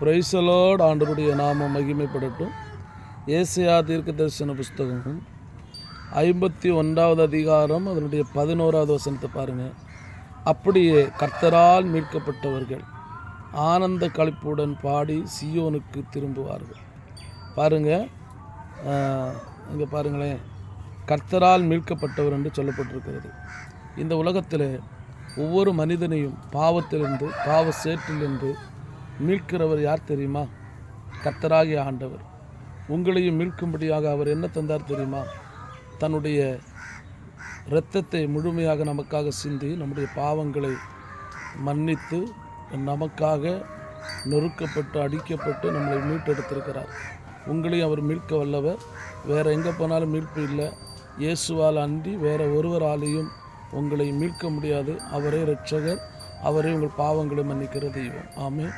Praise the Lord. ஆண்டவருடைய நாமம் மகிமைப்படட்டும். ஏசாயா தீர்க்கதரிசன புஸ்தகம் 51வது அதிகாரம் அதனுடைய 11வது வசனத்தை பாருங்கள். அப்படியே கர்த்தரால் மீட்கப்பட்டவர்கள் ஆனந்த களிப்புடன் பாடி சியோனுக்கு திரும்புவார்கள். பாருங்கள், இங்கே பாருங்களேன், கர்த்தரால் மீட்கப்பட்டவர் என்று சொல்லப்பட்டிருக்கிறது. இந்த உலகத்தில் ஒவ்வொரு மனிதனையும் பாவத்திலிருந்து, பாவ சேற்றிலிருந்து மீட்கிறவர் யார் தெரியுமா? கர்த்தராகிய ஆண்டவர். உங்களையும் மீட்கும்படியாக அவர் என்ன தந்தார் தெரியுமா? தன்னுடைய இரத்தத்தை முழுமையாக நமக்காக சிந்தி நம்முடைய பாவங்களை மன்னித்து நமக்காக நொறுக்கப்பட்டு அடிக்கப்பட்டு நம்மளை மீட்டெடுத்திருக்கிறார். உங்களையும் அவர் மீட்க வல்லவர். வேறு எங்கே போனாலும் மீட்பு இல்லை. இயேசுவால் அன்றி வேறு ஒருவராலையும் உங்களை மீட்க முடியாது. அவரே இரட்சகர். அவரே உங்கள் பாவங்களை மன்னிக்கிற தெய்வம். ஆமென்.